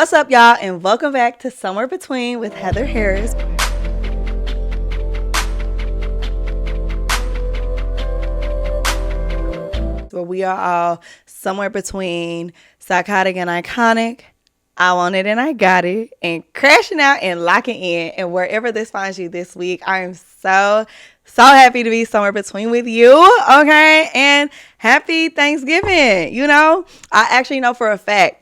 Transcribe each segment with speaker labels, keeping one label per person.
Speaker 1: What's up, y'all, and welcome back to Somewhere Between with Heather Harris. Where we are all somewhere between psychotic and iconic. I want it and I got it, and crashing out and locking in. And wherever this finds you this week, I am so happy to be somewhere between with you. Okay, and happy Thanksgiving. I actually know for a fact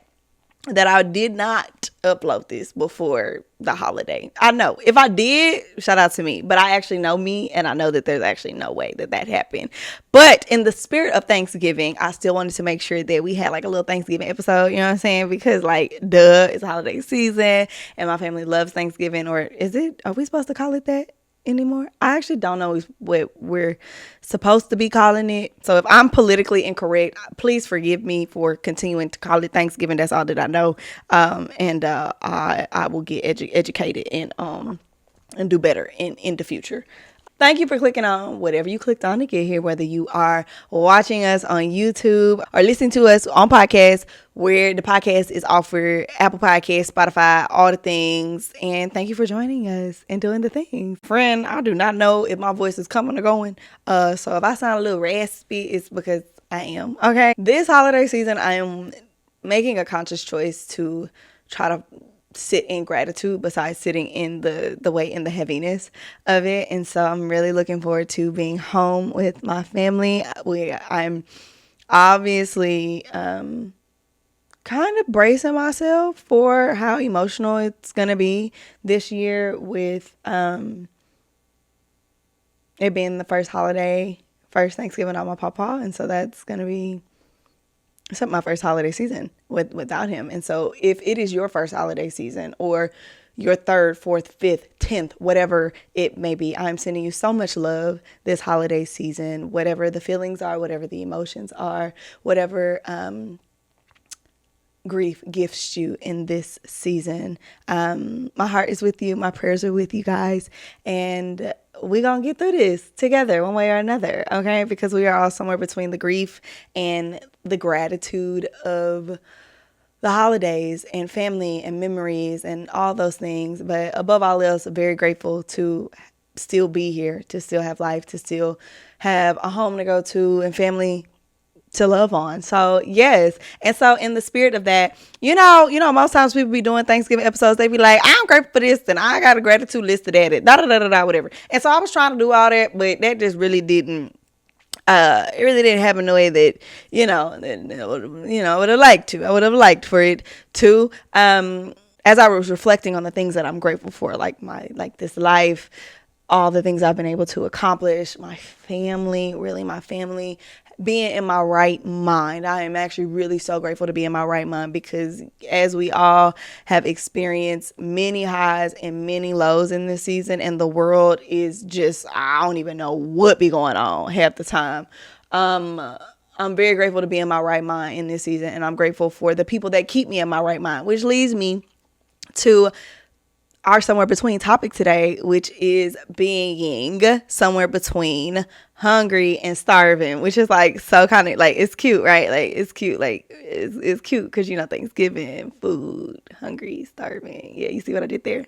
Speaker 1: that I did not upload this before the holiday. I know if I did, shout out to me, but I actually know me, and I know that there's actually no way that happened. But in the spirit of Thanksgiving, I still wanted to make sure that we had like a little Thanksgiving episode, you know what I'm saying? Because it's holiday season and my family loves Thanksgiving. Or are we supposed to call it that anymore? I actually don't know what we're supposed to be calling it. So if I'm politically incorrect, please forgive me for continuing to call it Thanksgiving. That's all that I know. I will get educated and do better in the future. Thank you for clicking on whatever you clicked on to get here, whether you are watching us on YouTube or listening to us on podcasts, where the podcast is offered, Apple Podcasts, Spotify, all the things. And thank you for joining us and doing the things. Friend, I do not know if my voice is coming or going. So if I sound a little raspy, it's because I am. Okay. This holiday season, I am making a conscious choice to try to sit in gratitude besides sitting in the weight and the heaviness of it. And so I'm really looking forward to being home with my family. I'm obviously kind of bracing myself for how emotional it's gonna be this year with it being the first Thanksgiving on my papa. And so that's gonna be my first holiday season without him. And so if it is your first holiday season, or your third, fourth, fifth, 10th, whatever it may be, I'm sending you so much love this holiday season, whatever the feelings are, whatever the emotions are, whatever grief gifts you in this season. My heart is with you. My prayers are with you guys. And we're going to get through this together one way or another, okay? Because we are all somewhere between the grief and the gratitude of the holidays and family and memories and all those things. But above all else, very grateful to still be here, to still have life, to still have a home to go to and family to love on. So yes. And so in the spirit of that, most times people be doing Thanksgiving episodes, they be like, I'm grateful for this and I got a gratitude list of that, whatever. And so I was trying to do all that, but that just really didn't it really didn't happen the way that would have liked to. I would have liked for it to. As I was reflecting on the things that I'm grateful for, like this life, all the things I've been able to accomplish, my family, being in my right mind. I am actually really so grateful to be in my right mind, because as we all have experienced many highs and many lows in this season, and the world is just, I don't even know what be going on half the time. I'm very grateful to be in my right mind in this season, and I'm grateful for the people that keep me in my right mind, which leads me to our somewhere between topic today, which is being somewhere between hungry and starving, which is like so kind of like, it's cute, right? Like it's cute, it's cute because Thanksgiving, food, hungry, starving. Yeah, you see what I did there?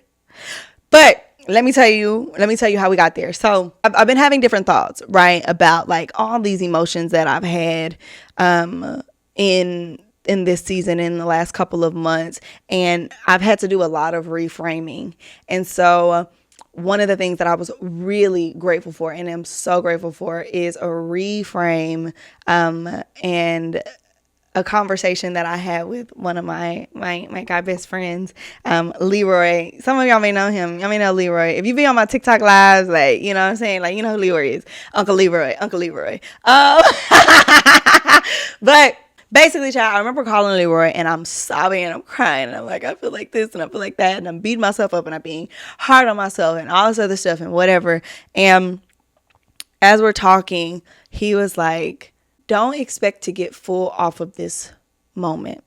Speaker 1: But let me tell you how we got there. So I've been having different thoughts, right, about like all these emotions that I've had in this season, in the last couple of months, and I've had to do a lot of reframing. And so one of the things that I was really grateful for, and am so grateful for, is a reframe and a conversation that I had with one of my guy best friends, Leroy. Some of y'all may know him. Y'all may know Leroy. If you be on my TikTok lives, like, you know what I'm saying? Like, you know who Leroy is. Uncle Leroy. But basically, child, I remember calling Leroy and I'm sobbing and I'm crying and I'm like, I feel like this and I feel like that, and I'm beating myself up and I'm being hard on myself and all this other stuff and whatever. And as we're talking, he was like, don't expect to get full off of this moment.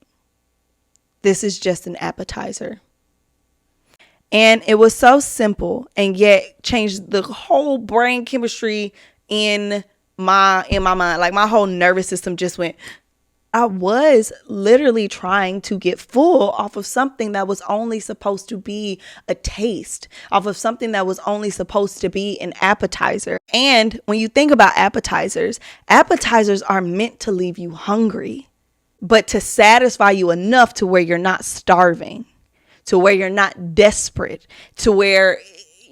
Speaker 1: This is just an appetizer. And it was so simple, and yet changed the whole brain chemistry in my mind. Like my whole nervous system just went, I was literally trying to get full off of something that was only supposed to be a taste, off of something that was only supposed to be an appetizer. And when you think about appetizers, appetizers are meant to leave you hungry, but to satisfy you enough to where you're not starving, to where you're not desperate, to where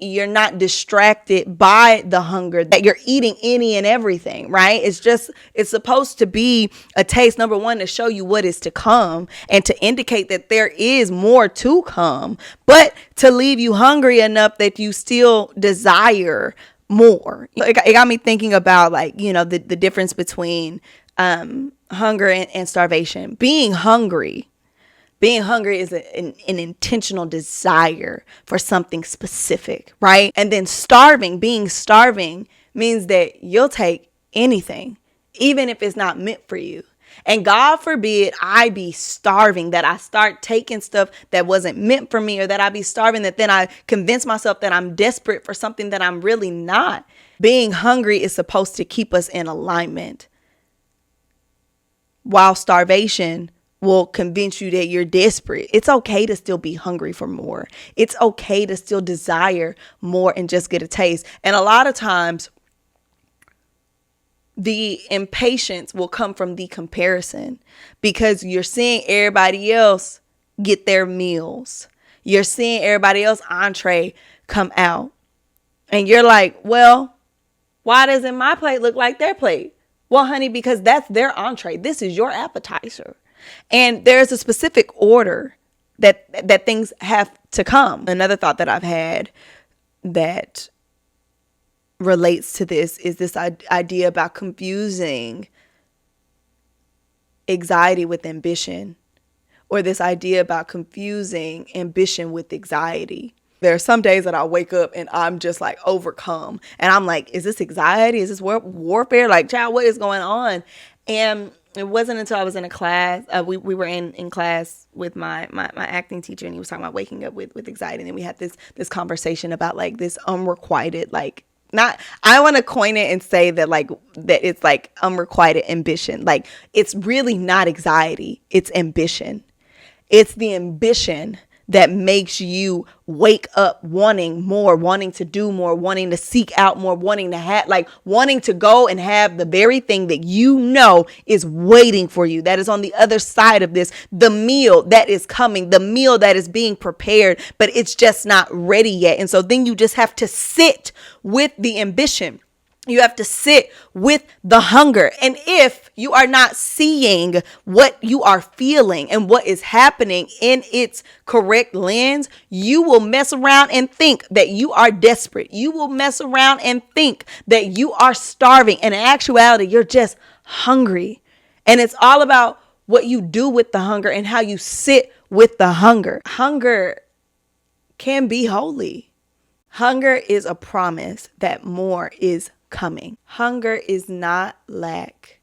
Speaker 1: you're not distracted by the hunger, that you're eating any and everything, right? It's supposed to be a taste, number one, to show you what is to come and to indicate that there is more to come, but to leave you hungry enough that you still desire more. It got me thinking about the difference between hunger and starvation. Being hungry is an intentional desire for something specific, right? And then being starving means that you'll take anything, even if it's not meant for you. And God forbid I be starving, that I start taking stuff that wasn't meant for me, or that I be starving that then I convince myself that I'm desperate for something that I'm really not. Being hungry is supposed to keep us in alignment, while starvation will convince you that you're desperate. It's okay to still be hungry for more. It's okay to still desire more and just get a taste. And a lot of times the impatience will come from the comparison, because you're seeing everybody else get their meals. You're seeing everybody else entree come out. And you're like, well, why doesn't my plate look like their plate? Well, honey, because that's their entree. This is your appetizer. And there's a specific order that things have to come. Another thought that I've had that relates to this is this idea about confusing anxiety with ambition, or this idea about confusing ambition with anxiety. There are some days that I wake up and I'm just like overcome, and I'm like, is this anxiety? Is this warfare? Like, child, what is going on? And it wasn't until I was in a class, we were in class with my acting teacher, and he was talking about waking up with anxiety. And then we had this conversation about like this unrequited, like, not, I want to coin it and say that that it's like unrequited ambition. Like, it's really not anxiety, it's ambition. It's the ambition that makes you wake up wanting more, wanting to do more, wanting to seek out more, wanting to have, wanting to go and have the very thing that you know is waiting for you, that is on the other side of this, the meal that is coming, the meal that is being prepared, but it's just not ready yet. And so then you just have to sit with the ambition. You have to sit with the hunger. And if you are not seeing what you are feeling and what is happening in its correct lens, you will mess around and think that you are desperate. You will mess around and think that you are starving. And in actuality, you're just hungry. And it's all about what you do with the hunger and how you sit with the hunger. Hunger can be holy. Hunger is a promise that more is coming. Hunger is not lack.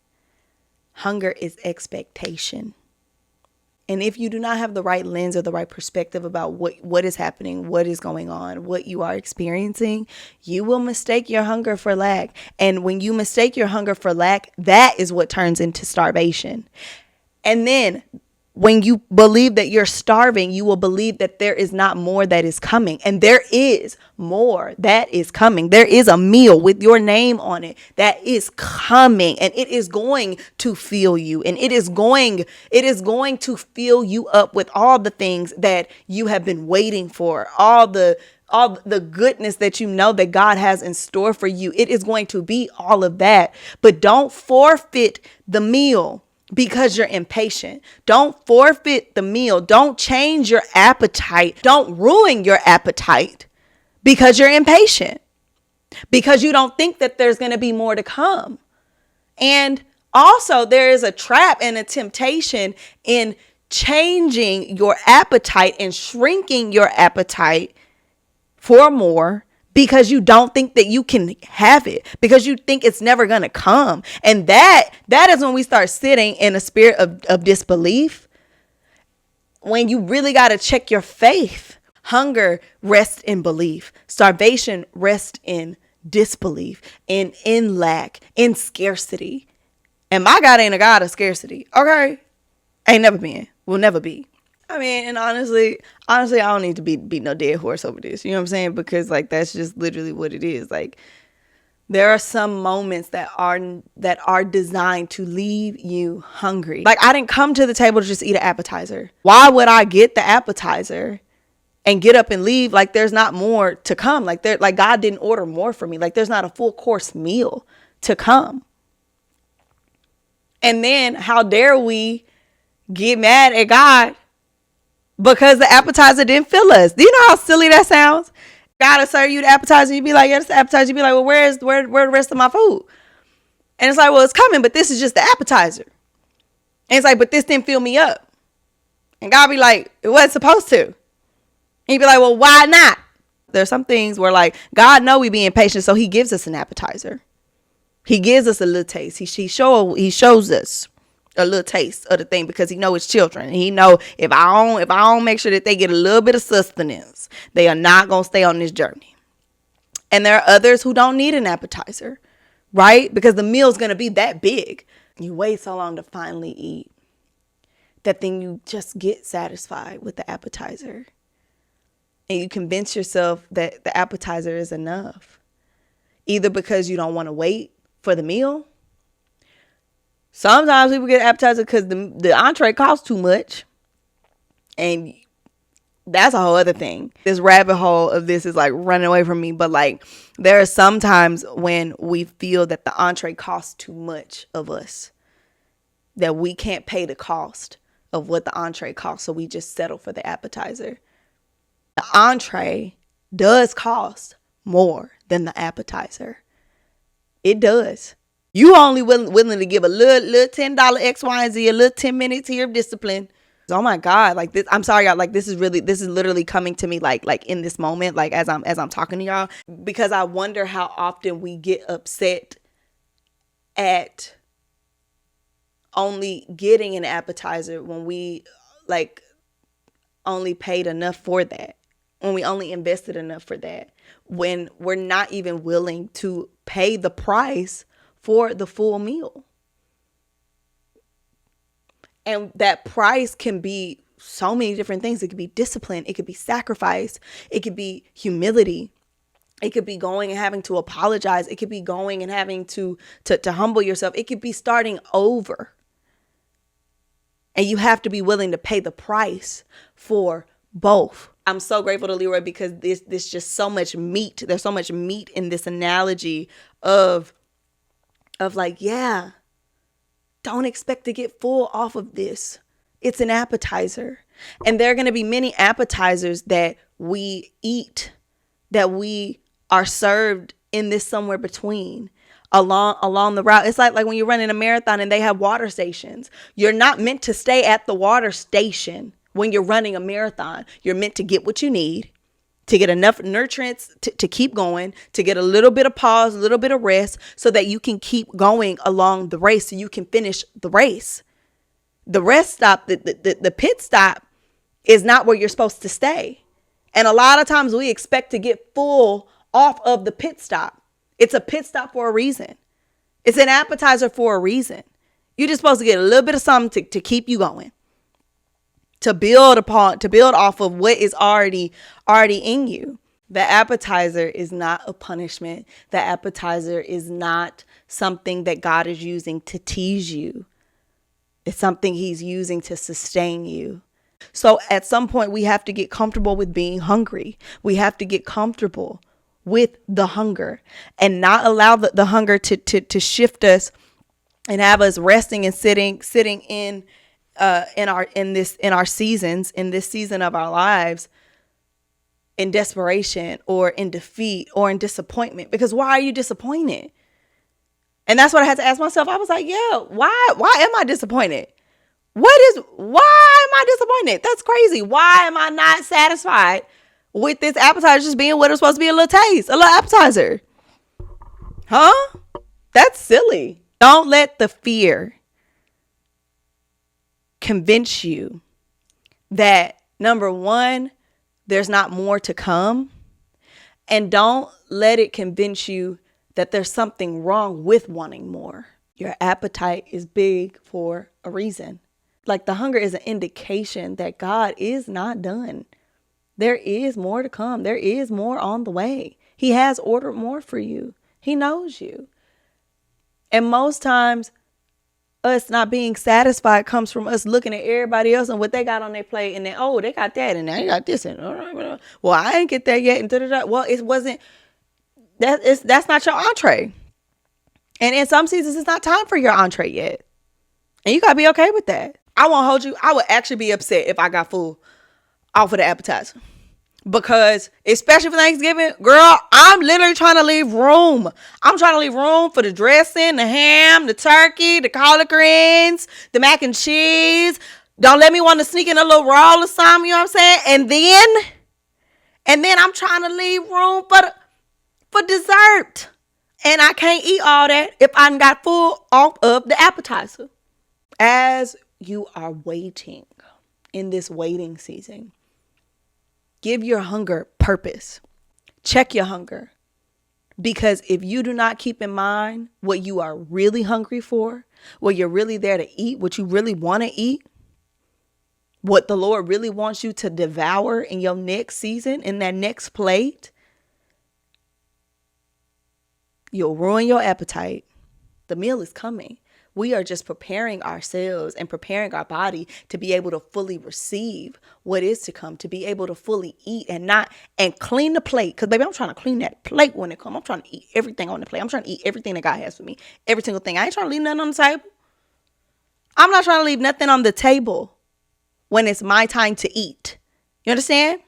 Speaker 1: Hunger is expectation. And if you do not have the right lens or the right perspective about what is happening, what is going on, what you are experiencing, you will mistake your hunger for lack. And when you mistake your hunger for lack, that is what turns into starvation. And then when you believe that you're starving, you will believe that there is not more that is coming. And there is more that is coming. There is a meal with your name on it that is coming, and it is going to fill you. And it is going to fill you up with all the things that you have been waiting for, all the goodness that you know that God has in store for you. It is going to be all of that. But don't forfeit the meal because you're impatient. Don't forfeit the meal. Don't change your appetite. Don't ruin your appetite because you're impatient, because you don't think that there's going to be more to come. And also, there is a trap and a temptation in changing your appetite and shrinking your appetite for more, because you don't think that you can have it, because you think it's never going to come. And that is when we start sitting in a spirit of disbelief, when you really got to check your faith. Hunger rests in belief. Starvation rests in disbelief, in lack, in scarcity. And my God ain't a God of scarcity. Okay? Ain't never been. Will never be. I mean, and honestly, I don't need to beat no dead horse over this. You know what I'm saying? Because like that's just literally what it is. Like there are some moments that are designed to leave you hungry. Like I didn't come to the table to just eat an appetizer. Why would I get the appetizer and get up and leave? Like there's not more to come. Like God didn't order more for me. Like there's not a full course meal to come. And then how dare we get mad at God because the appetizer didn't fill us? Do you know how silly that sounds? Gotta serve you the appetizer. You be like, yeah, it's the appetizer. You be like, well, where the rest of my food? And it's like, well, it's coming, but this is just the appetizer. And it's like, but this didn't fill me up. And God be like, it wasn't supposed to. And you be like, well, why not? There's some things where like God know we be impatient, so he gives us an appetizer. He gives us a little taste. He shows us a little taste of the thing because he know his children. And he know if I don't make sure that they get a little bit of sustenance, they are not going to stay on this journey. And there are others who don't need an appetizer, right? Because the meal's going to be that big. You wait so long to finally eat that then you just get satisfied with the appetizer. And you convince yourself that the appetizer is enough. Either because you don't want to wait for the meal. Sometimes people get appetizer because the entree costs too much. And that's a whole other thing. This rabbit hole of this is like running away from me. But like there are some times when we feel that the entree costs too much of us. That we can't pay the cost of what the entree costs. So we just settle for the appetizer. The entree does cost more than the appetizer. It does. You only willing to give a little $10 X, Y, and Z, a little 10 minutes here of discipline. Oh my God. Like this, I'm sorry, y'all. Like this is literally coming to me like in this moment, like as I'm talking to y'all, because I wonder how often we get upset at only getting an appetizer when we like only paid enough for that. When we only invested enough for that, when we're not even willing to pay the price for the full meal. And that price can be so many different things. It could be discipline. It could be sacrifice. It could be humility. It could be going and having to apologize. It could be going and having to humble yourself. It could be starting over. And you have to be willing to pay the price for both. I'm so grateful to Leroy because there's just so much meat. There's so much meat in this analogy of like, yeah, don't expect to get full off of this. It's an appetizer. And there are going to be many appetizers that we eat, that we are served in this somewhere between along the route. It's like when you're running a marathon and they have water stations. You're not meant to stay at the water station. When you're running a marathon, you're meant to get what you need, to get enough nutrients to keep going, to get a little bit of pause, a little bit of rest so that you can keep going along the race so you can finish the race. The rest stop, the pit stop is not where you're supposed to stay. And a lot of times we expect to get full off of the pit stop. It's a pit stop for a reason. It's an appetizer for a reason. You're just supposed to get a little bit of something to keep you going. To build off of what is already in you. The appetizer is not a punishment. The appetizer is not something that God is using to tease you. It's something he's using to sustain you. So at some point we have to get comfortable with being hungry. We have to get comfortable with the hunger and not allow the hunger to shift us and have us resting and sitting in this season of our lives in desperation or in defeat or in disappointment. Because why are you disappointed? And that's what I had to ask myself. I was like, yeah, why am I disappointed? Why am I disappointed? That's crazy. Why am I not satisfied with this appetizer just being what it's supposed to be, a little taste, a little appetizer? Huh? That's silly. Don't let the fear convince you that, number one, there's not more to come. And don't let it convince you that there's something wrong with wanting more. Your appetite is big for a reason. Like the hunger is an indication that God is not done. There is more to come. There is more on the way. He has ordered more for you. He knows you. And most times, us not being satisfied comes from us looking at everybody else and what they got on their plate, and then, oh, they got that, and they got this, and well, I ain't get that yet, and da-da-da. Well, it wasn't that's not your entree. And in some seasons, it's not time for your entree yet, and you gotta be okay with that. I won't hold you. I would actually be upset if I got full off of the appetizer. Because especially for Thanksgiving, girl, I'm literally trying to leave room. I'm trying to leave room for the dressing, the ham, the turkey, the collard greens, the mac and cheese. Don't let me want to sneak in a little raw or something, you know what I'm saying? And then I'm trying to leave room for dessert. And I can't eat all that if I got full off of the appetizer. As you are waiting in this waiting season, give your hunger purpose. Check your hunger. Because if you do not keep in mind what you are really hungry for, what you're really there to eat, what you really want to eat, what the Lord really wants you to devour in your next season, in that next plate, you'll ruin your appetite. The meal is coming. We are just preparing ourselves and preparing our body to be able to fully receive what is to come, to be able to fully eat and clean the plate. Because, baby, I'm trying to clean that plate when it comes. I'm trying to eat everything on the plate. I'm trying to eat everything that God has for me. Every single thing. I ain't trying to leave nothing on the table. I'm not trying to leave nothing on the table when it's my time to eat. You understand?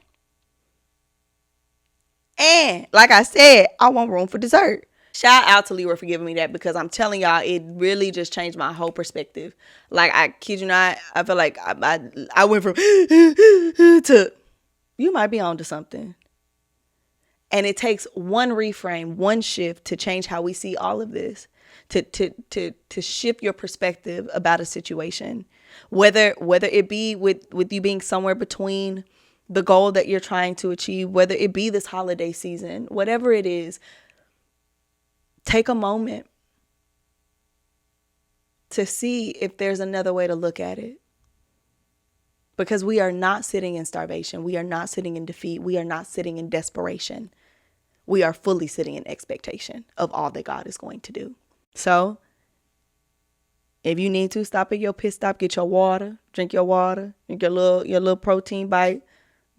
Speaker 1: And like I said, I want room for dessert. Shout out to Leroy for giving me that, because I'm telling y'all, it really just changed my whole perspective. Like, I kid you not, I feel like I went from to, you might be on to something. And it takes one reframe, one shift to change how we see all of this, to shift your perspective about a situation, whether it be with you being somewhere between the goal that you're trying to achieve, whether it be this holiday season, whatever it is. Take a moment to see if there's another way to look at it. Because we are not sitting in starvation. We are not sitting in defeat. We are not sitting in desperation. We are fully sitting in expectation of all that God is going to do. So, if you need to, stop at your pit stop, get your water, drink your water, drink your little protein bite,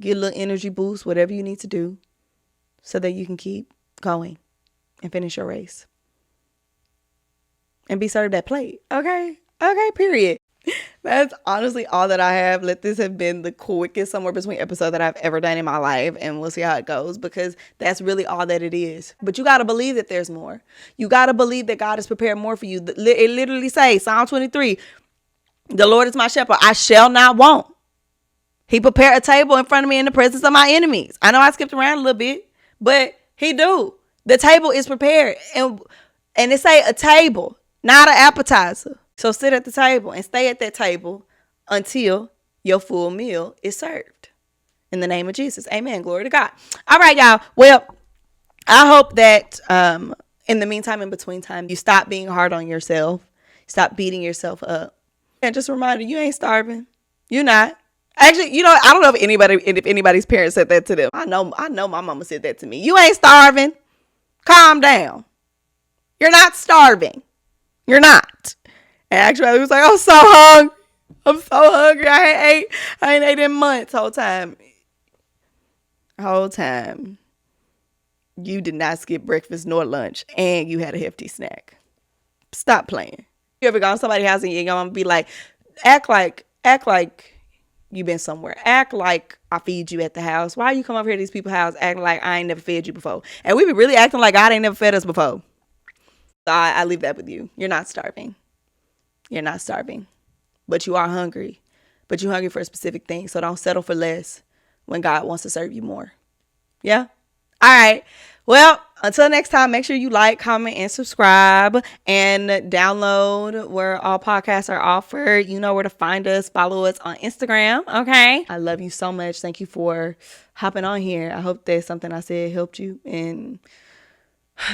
Speaker 1: get a little energy boost, whatever you need to do so that you can keep going and finish your race and be served that plate. Okay, period. That's honestly all that I have. Let this have been the quickest somewhere between episode that I've ever done in my life, and we'll see how it goes, because that's really all that it is. But you got to believe that there's more. You got to believe that God has prepared more for you. It literally says, Psalm 23, the Lord is my shepherd, I shall not want. He prepared a table in front of me in the presence of my enemies. I know I skipped around a little bit, but he do. The table is prepared. And it say a table, not an appetizer. So sit at the table and stay at that table until your full meal is served. In the name of Jesus. Amen. Glory to God. All right, y'all. Well, I hope that in the meantime, in between time, you stop being hard on yourself. Stop beating yourself up. And just a reminder, you ain't starving. You're not. Actually, I don't know if anybody's parents said that to them. I know my mama said that to me. You ain't starving. Calm down. You're not starving. You're not. And actually, I was like, I'm so hungry. I'm so hungry. I ain't ate in months. Whole time. You did not skip breakfast nor lunch, and you had a hefty snack. Stop playing. You ever gone to somebody's house and you're gonna be like, act like you've been somewhere. Act like I feed you at the house. Why you come over here to these people's house acting like I ain't never fed you before? And we be really acting like God ain't never fed us before. So I leave that with you. You're not starving. You're not starving. But you are hungry. But you're hungry for a specific thing. So don't settle for less when God wants to serve you more. Yeah? All right. Well, until next time, make sure you like, comment, and subscribe, and download where all podcasts are offered. You know where to find us. Follow us on Instagram. Okay. I love you so much. Thank you for hopping on here. I hope that something I said helped you and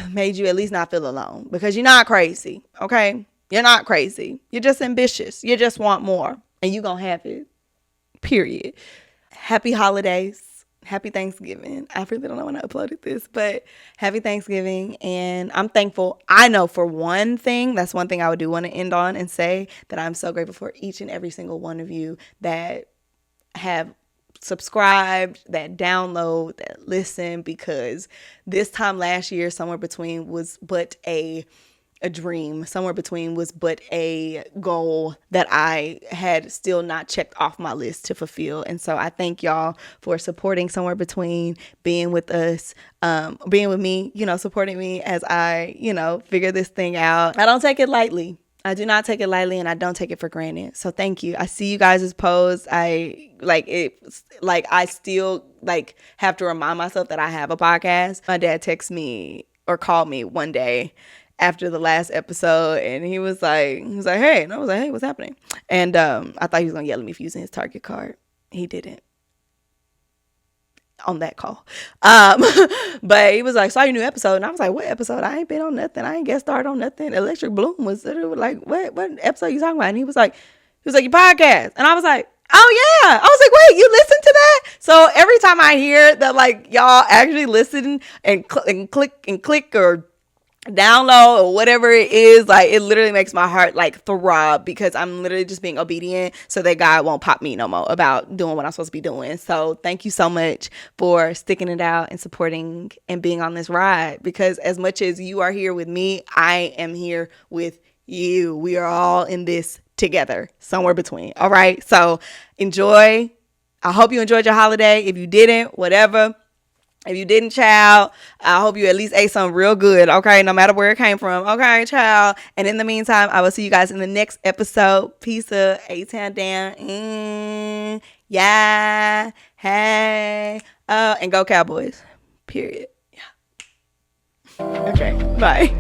Speaker 1: made you at least not feel alone, because you're not crazy. Okay. You're not crazy. You're just ambitious. You just want more. And you're going to have it. Period. Happy holidays. Happy Thanksgiving. I really don't know when I uploaded this, but happy Thanksgiving. And I'm thankful. I know for one thing, that's one thing I would do want to end on and say that I'm so grateful for each and every single one of you that have subscribed, that download, that listen, because this time last year, somewhere between was but a dream, somewhere between was but a goal that I had still not checked off my list to fulfill. And so I thank y'all for supporting Somewhere Between, being with us, being with me, supporting me as I, figure this thing out. I don't take it lightly. I do not take it lightly, and I don't take it for granted. So thank you. I see you guys' posts. I still have to remind myself that I have a podcast. My dad texted me or called me one day after the last episode, and he was like, hey, and I was like, hey, what's happening? And I thought he was gonna yell at me for using his Target card. He didn't on that call. But he was like, saw your new episode, and I was like, what episode? I ain't been on nothing. I ain't get started on nothing. Electric Bloom was like, what episode you talking about? And he was like, your podcast. And I was like, oh yeah. I was like, wait, you listen to that? So every time I hear that, y'all actually listen and click or download or whatever it is, it literally makes my heart throb, because I'm literally just being obedient so that God won't pop me no more about doing what I'm supposed to be doing. So thank you so much for sticking it out and supporting and being on this ride, because as much as you are here with me, I am here with you. We are all in this together, somewhere between. All right, so enjoy. I hope you enjoyed your holiday. If you didn't, whatever. If you didn't, child, I hope you at least ate something real good, okay? No matter where it came from, okay, child? And in the meantime, I will see you guys in the next episode. Peace up, A-Town down. Yeah, hey. And go Cowboys, period. Yeah. Okay, bye.